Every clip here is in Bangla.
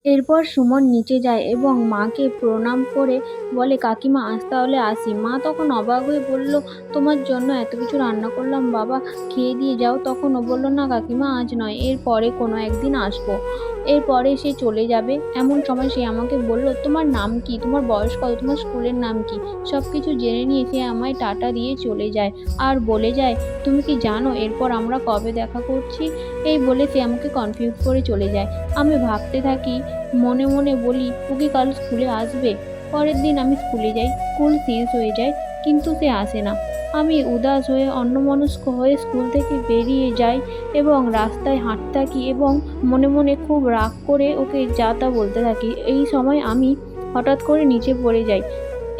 এরপর সুমন নিচে যায় এবং মাকে প্রণাম করে বলে, কাকিমা আজ তাহলে আসি। মা তখন অবাক হয়ে বলল, তোমার জন্য এত কিছু রান্না করলাম বাবা, খেয়ে দিয়ে যাও। তখন ও বলল, না কাকিমা আজ নয়, এর পরে কোনো একদিন আসবো। এরপরে সে চলে যাবে। এমন সময় সে আমাকে বলল, তোমার নাম কি, তোমার বয়স কত, তোমার স্কুলের নাম কি। সব কিছু জেনে নিয়ে সে আমায় টাটা দিয়ে চলে যায় আর বলে যায়, তুমি কি জানো এরপর আমরা কবে দেখা করছি। এই বলে সে আমাকে কনফিউজ করে চলে যায়। আমি ভাবতে থাকি, মনে মনে বলি, ও কি কাল স্কুলে আসবে। পরের দিন আমি স্কুলে যাই, স্কুল শেষ হয়ে যায় কিন্তু সে আসে না। আমি উদাস হয়ে অন্যমনস্ক হয়ে স্কুল থেকে বেরিয়ে যাই এবং রাস্তায় হাঁটতে থাকি এবং মনে মনে খুব রাগ করে ওকে যা তা বলতে থাকি। এই সময় আমি হঠাৎ করে নিচে পড়ে যাই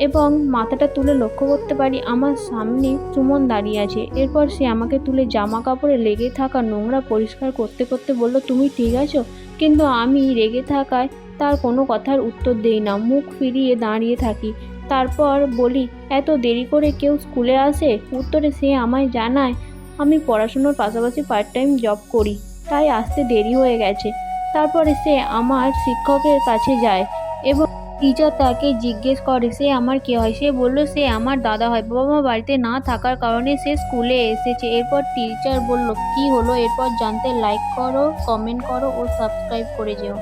এবং মাথাটা তুলে লক্ষ্য করতে পারি আমার সামনে সুমন দাঁড়িয়ে আছে। এরপর সে আমাকে তুলে জামা কাপড়ে লেগে থাকা নোংরা পরিষ্কার করতে করতে বলল, তুমি ঠিক আছো। কিন্তু আমি রেগে থাকায় তার কোনো কথার উত্তর দেই না, মুখ ফিরিয়ে দাঁড়িয়ে থাকি। তারপর বলি, এত দেরি করে কেউ স্কুলে আসে। উত্তরে সে আমায় জানায়, আমি পড়াশুনোর পাশাপাশি পার্ট টাইম জব করি, তাই আসতে দেরি হয়ে গেছে। তারপরে সে আমার শিক্ষকের কাছে যায় এবং টিচার তাকে জিজ্ঞেস করে সে আমার কে হয়। সে বলল সে আমার দাদা হয়, বাবা মা বাড়িতে না থাকার কারণে সে স্কুলে এসেছে। এরপর টিচার বলল, কি হলো এরপর জানতে লাইক করো, কমেন্ট করো ও সাবস্ক্রাইব করে যেও।